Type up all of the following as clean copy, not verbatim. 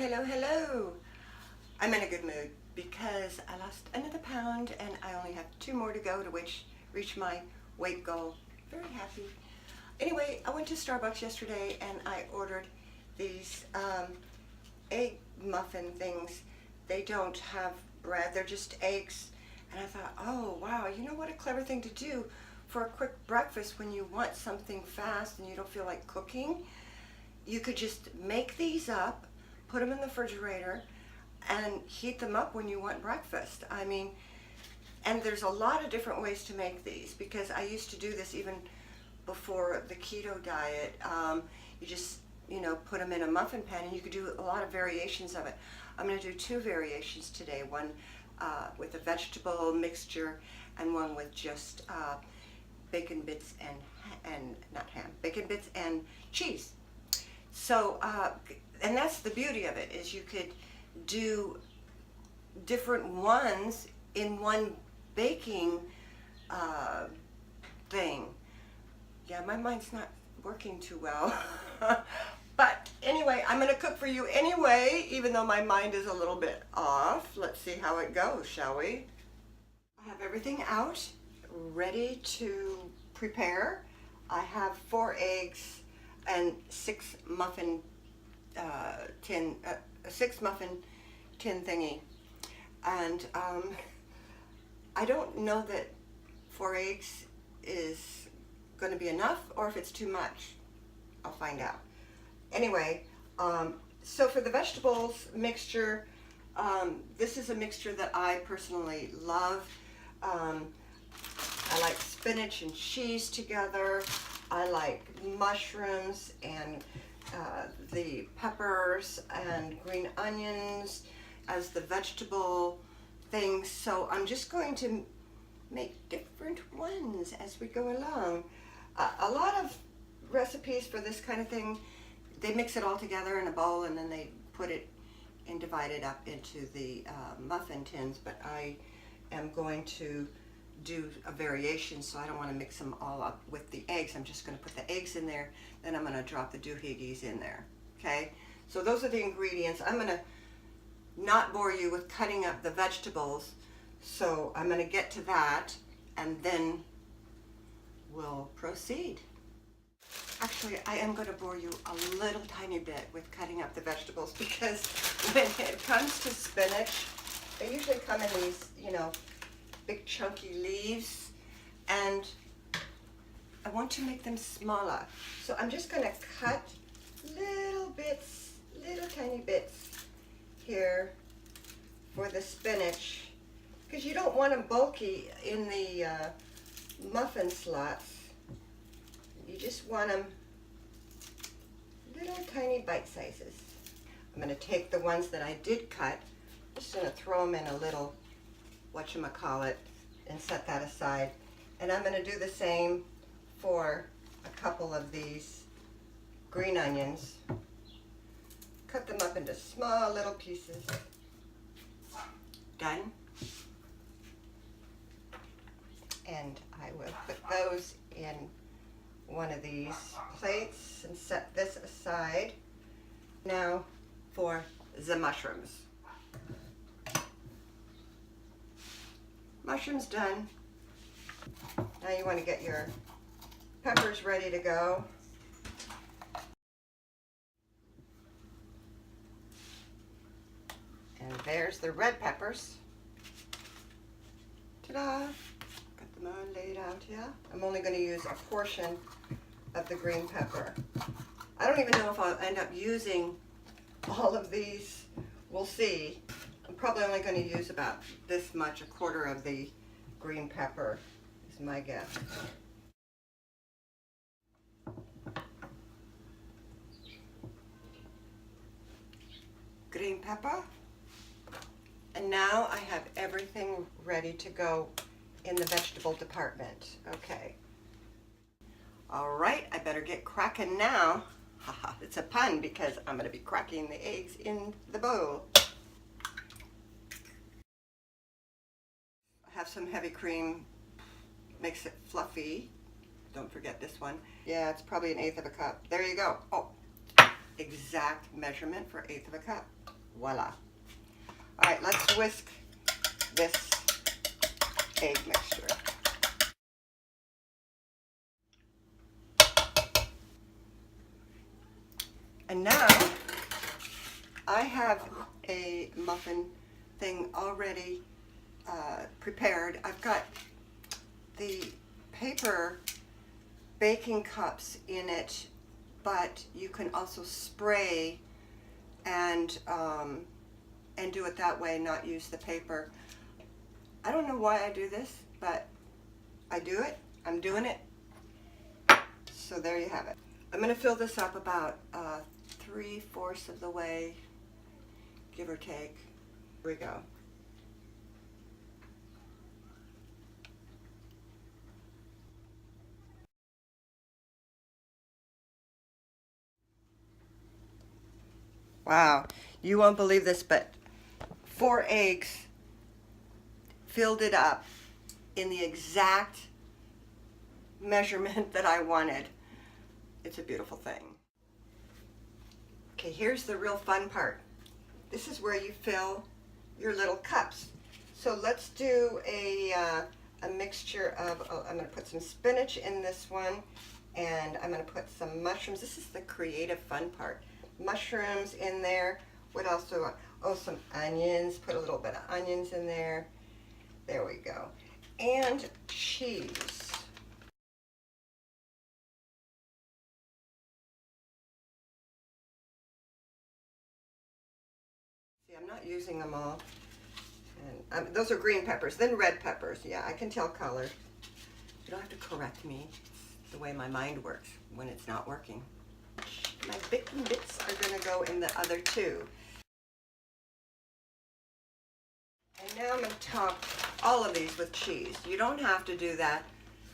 Hello, hello. I'm in a good mood because I lost another pound and I only have 2 more to go to reach my weight goal. Very happy. Anyway, I went to Starbucks yesterday and I ordered these egg muffin things. They don't have bread, they're just eggs. And I thought, oh wow, you know what a clever thing to do for a quick breakfast when you want something fast and you don't feel like cooking. You could just make these up, put them in the refrigerator, and heat them up when you want breakfast. I mean, and there's a lot of different ways to make these because I used to do this even before the keto diet. You just, put them in a muffin pan and you could do a lot of variations of it. I'm going to do 2 variations today, one with a vegetable mixture and one with just bacon bits and not ham, bacon bits and cheese. So, and that's the beauty of it, is you could do different ones in one baking thing. Yeah, my mind's not working too well. But anyway, I'm going to cook for you anyway, even though my mind is a little bit off. Let's see how it goes, shall we? I have everything out, ready to prepare. I have 4 eggs and 6 muffin tin, 6 muffin tin thingy. And I don't know that 4 eggs is going to be enough or if it's too much. I'll find out. Anyway, so for the vegetables mixture, this is a mixture that I personally love. I like spinach and cheese together. I like mushrooms and the peppers and green onions as the vegetable things. So I'm just going to make different ones as we go along. A lot of recipes for this kind of thing, they mix it all together in a bowl and then they put it and divide it up into the muffin tins, but I am going to do a variation, so I don't want to mix them all up with the eggs. I'm just going to put the eggs in there, then I'm going to drop the doohickeys in there. Okay, so those are the ingredients. I'm going to not bore you with cutting up the vegetables, so I'm going to get to that and then we'll proceed. Actually, I am going to bore you a little tiny bit with cutting up the vegetables because when it comes to spinach, they usually come in these, big chunky leaves, and I want to make them smaller. So I'm just going to cut little bits, little tiny bits here for the spinach, because you don't want them bulky in the muffin slots. You just want them little tiny bite sizes. I'm going to take the ones that I did cut, just going to throw them in a little whatchamacallit and set that aside. And I'm going to do the same for a couple of these green onions. Cut them up into small little pieces. Done. And I will put those in one of these plates and set this aside. Now for the mushrooms. Mushrooms done. Now you want to get your peppers ready to go. And there's the red peppers. Ta-da! Got them all laid out here. I'm only going to use a portion of the green pepper. I don't even know if I'll end up using all of these. We'll see. I'm probably only going to use about this much, a quarter of the green pepper is my guess. Green pepper. And now I have everything ready to go in the vegetable department. Okay. All right, I better get cracking now. Haha, it's a pun because I'm going to be cracking the eggs in the bowl. Have some heavy cream, makes it fluffy. Don't forget this one. Yeah, it's probably 1/8 of a cup. There you go. Oh, exact measurement for 1/8 of a cup. Voila. All right, let's whisk this egg mixture. And now I have a muffin thing already prepared. I've got the paper baking cups in it, but you can also spray and do it that way, not use the paper. I don't know why I do this, but I do it. I'm doing it. So there you have it. I'm going to fill this up about 3/4 of the way, give or take. Here we go. Wow, you won't believe this, but 4 eggs filled it up in the exact measurement that I wanted. It's a beautiful thing. Okay, here's the real fun part. This is where you fill your little cups. So let's do a mixture of, I'm going to put some spinach in this one, and I'm going to put some mushrooms. This is the creative fun part. Mushrooms in there. What else do I want? Oh, some onions. Put a little bit of onions in there. There we go. And cheese. See, I'm not using them all. And those are green peppers. Then red peppers. Yeah, I can tell color. You don't have to correct me. It's the way my mind works when it's not working. My bacon bits are going to go in the other 2. And now I'm going to top all of these with cheese. You don't have to do that.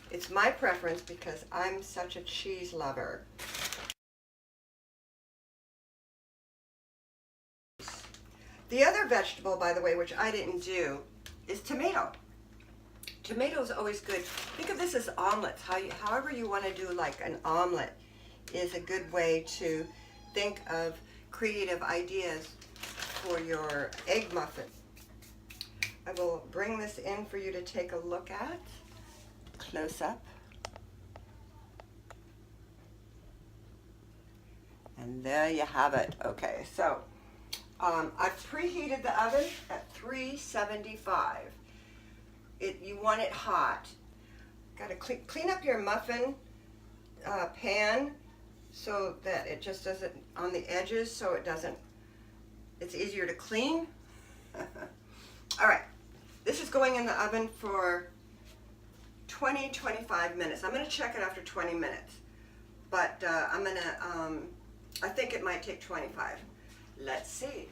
It's my preference because I'm such a cheese lover. The other vegetable, by the way, which I didn't do, is tomato. Tomato is always good. Think of this as omelets. However you want to do like an omelet is a good way to think of creative ideas for your egg muffin. I will bring this in for you to take a look at, close up. And there you have it. Okay, so I've preheated the oven at 375. You want it hot. Got to clean up your muffin pan so that it just doesn't, on the edges, so it doesn't, it's easier to clean. All right, this is going in the oven for 20-25 minutes. I'm going to check it after 20 minutes, but I'm going to, I think it might take 25. Let's see.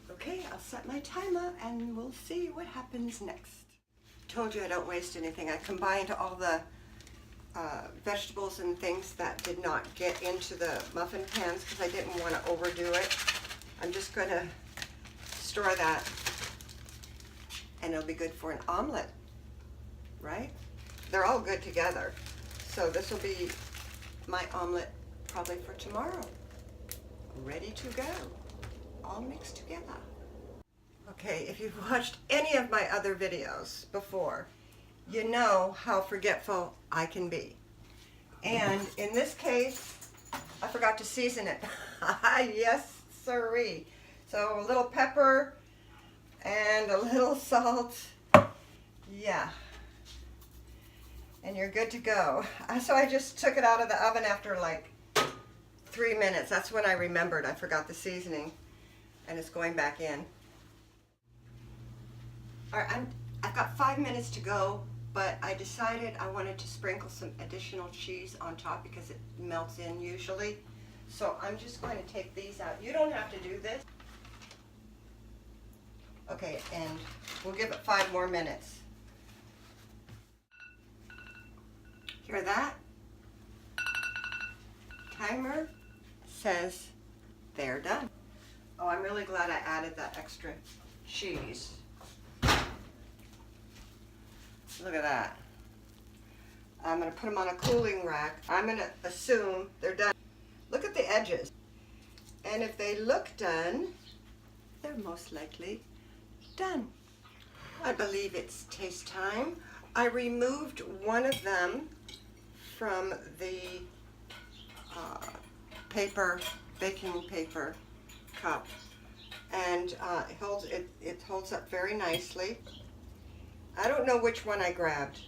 Okay, I'll set my timer and we'll see what happens next. Told you I don't waste anything. I combined all the vegetables and things that did not get into the muffin pans because I didn't want to overdo it. I'm just going to store that and it'll be good for an omelet, right? They're all good together. So this will be my omelet probably for tomorrow. Ready to go. All mixed together. Okay, if you've watched any of my other videos before, you know how forgetful I can be. And in this case, I forgot to season it. Yes, sirree. So a little pepper and a little salt. Yeah. And you're good to go. So I just took it out of the oven after like 3 minutes. That's when I remembered I forgot the seasoning. And it's going back in. All right, I've got 5 minutes to go, but I decided I wanted to sprinkle some additional cheese on top because it melts in usually. So I'm just going to take these out. You don't have to do this. Okay, and we'll give it 5 more minutes. Hear that? Timer says they're done. Oh, I'm really glad I added that extra cheese. Look at that. I'm going to put them on a cooling rack. I'm going to assume they're done. edges. And if they look done, they're most likely done. I believe it's taste time. I removed one of them from the baking paper cup, and it holds up very nicely. I don't know which one I grabbed.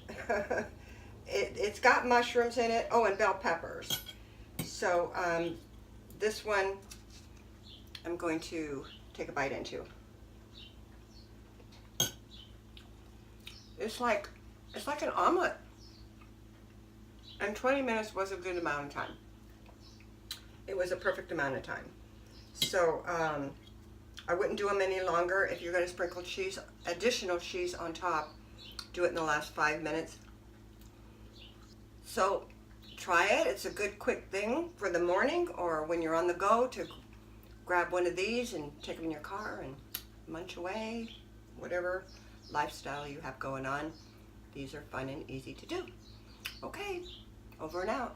It's got mushrooms in it. Oh, and bell peppers. So this one I'm going to take a bite into. It's like an omelet. And 20 minutes was a good amount of time. It was a perfect amount of time. So I wouldn't do them any longer. If you're going to sprinkle cheese, additional cheese on top, do it in the last 5 minutes. So try it. It's a good quick thing for the morning or when you're on the go to grab one of these and take them in your car and munch away, whatever lifestyle you have going on. These are fun and easy to do. Okay, over and out.